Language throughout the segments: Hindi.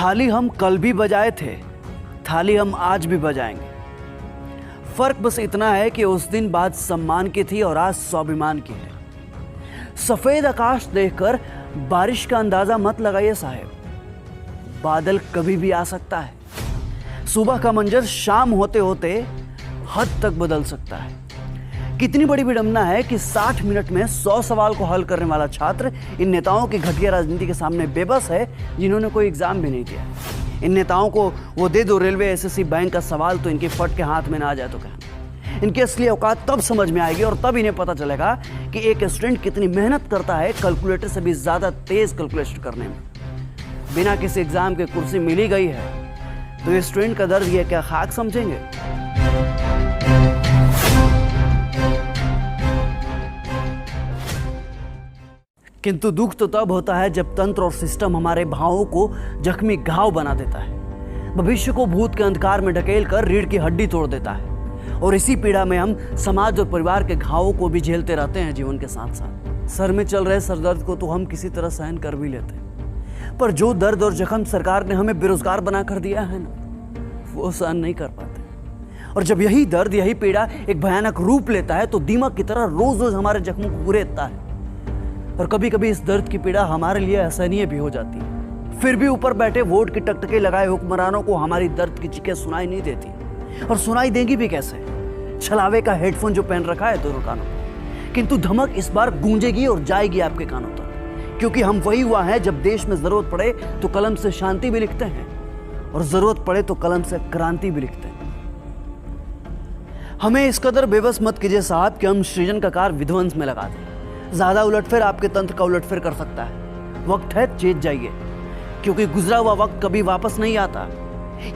थाली हम कल भी बजाए थे, थाली हम आज भी बजाएंगे। फर्क बस इतना है कि उस दिन बात सम्मान की थी और आज स्वाभिमान की है। सफेद आकाश देखकर बारिश का अंदाजा मत लगाइए साहब, बादल कभी भी आ सकता है। सुबह का मंजर शाम होते होते हद तक बदल सकता है। कितनी बड़ी विडंबना है कि 60 मिनट में 100 सवाल को हल करने वाला छात्र इन नेताओं की घटिया राजनीति के सामने बेबस है, जिन्होंने कोई एग्जाम भी नहीं दिया। इन नेताओं को वो दे दो रेलवे एसएससी बैंक का सवाल तो इनके फट के हाथ में ना आ जाए तो कहना। इनकी असली औकात तब समझ में आएगी और तब इन्हें पता चलेगा कि एक स्टूडेंट कितनी मेहनत करता है कैलकुलेटर से भी ज्यादा तेज कैलकुलेशन करने में। बिना किसी एग्जाम के कुर्सी मिली गई है तो ये स्टूडेंट का दर्द ये क्या खाक समझेंगे? किंतु दुख तो तब होता है जब तंत्र और सिस्टम हमारे भावों को जख्मी घाव बना देता है, भविष्य को भूत के अंधकार में ढकेल कर रीढ़ की हड्डी तोड़ देता है। और इसी पीड़ा में हम समाज और परिवार के घावों को भी झेलते रहते हैं जीवन के साथ साथ। सर में चल रहे सरदर्द को तो हम किसी तरह सहन कर भी लेते हैं, पर जो दर्द और जख्म सरकार ने हमें बेरोजगार बनाकर दिया है ना, वो सहन नहीं कर पाते। और जब यही दर्द, यही पीड़ा एक भयानक रूप लेता है तो दीमक की तरह रोज रोज हमारे जख्मों को कुरेदता है। और कभी कभी इस दर्द की पीड़ा हमारे लिए असहनीय भी हो जाती है। फिर भी ऊपर बैठे वोट की टकटके लगाए हुक्मरानों को हमारी दर्द की चीखें सुनाई नहीं देती, और सुनाई देंगी भी कैसे? छलावे का हेडफोन जो पहन रखा है दोनों कानों में, किंतु धमक इस बार गूंजेगी और जाएगी आपके कानों तक, क्योंकि हम वही हुआ है जब देश में जरूरत पड़े तो कलम से शांति भी लिखते हैं और जरूरत पड़े तो कलम से क्रांति भी लिखते हैं। हमें इस कदर बेबस मत कीजिए साहब कि हम सृजन का कार विध्वंस में लगा दें। ज्यादा उलटफेर आपके तंत्र का उलटफेर कर सकता है। वक्त है चेत जाइए, क्योंकि गुजरा हुआ वक्त कभी वापस नहीं आता।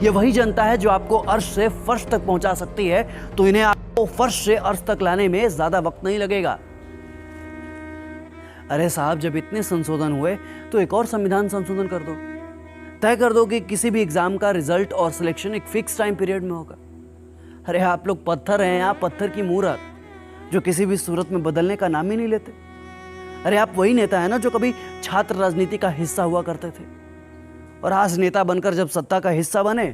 यह वही जनता है जो आपको अर्श से फर्श तक पहुंचा सकती है, तो इन्हें आपको फर्श से अर्श तक लाने में ज्यादा वक्त नहीं लगेगा। अरे साहब, जब इतने संशोधन हुए तो एक और संविधान संशोधन कर दो। तय कर दो कि किसी भी एग्जाम का रिजल्ट और सिलेक्शन एक फिक्स टाइम पीरियड में होगा। अरे आप लोग पत्थर हैं, आप पत्थर की मूरत जो किसी भी सूरत में बदलने का नाम ही नहीं लेते। अरे आप वही नेता है ना जो कभी छात्र राजनीति का हिस्सा हुआ करते थे, और आज नेता बनकर जब सत्ता का हिस्सा बने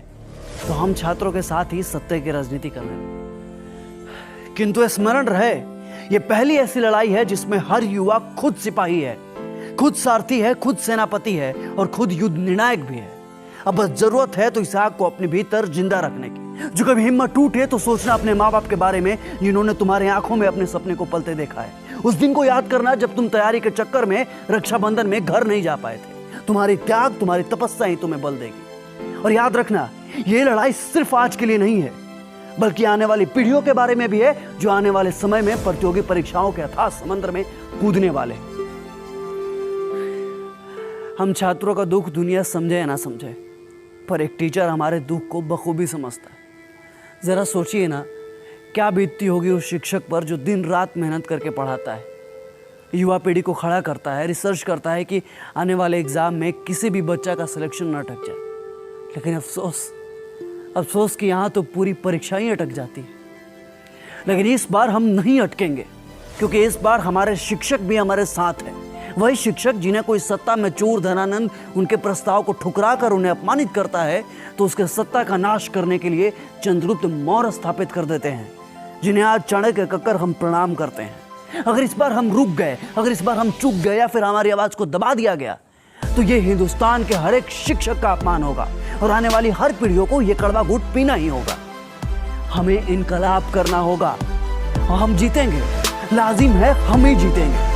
तो हम छात्रों के साथ ही सत्ता की राजनीति कर रहे हैं। किंतु स्मरण रहे, ये पहली ऐसी लड़ाई है जिसमें हर युवा खुद सिपाही है, खुद सारथी है, खुद सेनापति है और खुद युद्ध निर्णायक भी है। अब बस जरूरत है तो इस आग को अपने भीतर जिंदा रखने की। जो कभी हिम्मत टूटे तो सोचना अपने माँ बाप के बारे में जिन्होंने तुम्हारे आंखों में अपने सपने को पलते देखा है। उस दिन को याद करना जब तुम तैयारी के चक्कर में रक्षाबंधन में घर नहीं जा पाए थे। तुम्हारी त्याग, तुम्हारी तपस्या ही तुम्हें बल देगी। और याद रखना, ये लड़ाई सिर्फ आज के लिए नहीं है, बल्कि आने वाली पीढ़ियों के बारे में भी है, जो आने वाले समय में प्रतियोगी परीक्षाओं के अथाह समंदर में कूदने वाले। हम छात्रों का दुख दुनिया समझे या ना समझे, पर एक टीचर हमारे दुख को बखूबी समझता है। जरा सोचिए ना, क्या बीतती होगी उस शिक्षक पर जो दिन रात मेहनत करके पढ़ाता है, युवा पीढ़ी को खड़ा करता है, रिसर्च करता है कि आने वाले एग्जाम में किसी भी बच्चा का सिलेक्शन न अटक जाए। लेकिन अफसोस कि यहाँ तो पूरी परीक्षा ही अटक जाती है। लेकिन इस बार हम नहीं अटकेंगे, क्योंकि इस बार हमारे शिक्षक भी हमारे साथ हैं। वही शिक्षक जिन्हें कोई सत्ता में चोर धनानंद उनके प्रस्ताव को ठुकरा कर उन्हें अपमानित करता है, तो उसके सत्ता का नाश करने के लिए चंद्रगुप्त मौर्य स्थापित कर देते हैं, जिन्हें आज चाणक्य कहकर हम प्रणाम करते हैं। अगर इस बार हम रुक गए, अगर इस बार हम चूक गए या फिर हमारी आवाज को दबा दिया गया, तो ये हिंदुस्तान के हर एक शिक्षक का अपमान होगा और आने वाली हर पीढ़ियों को ये कड़वा घूंट पीना ही होगा। हमें इनकलाब करना होगा और हम जीतेंगे, लाजिम है हम ही जीतेंगे।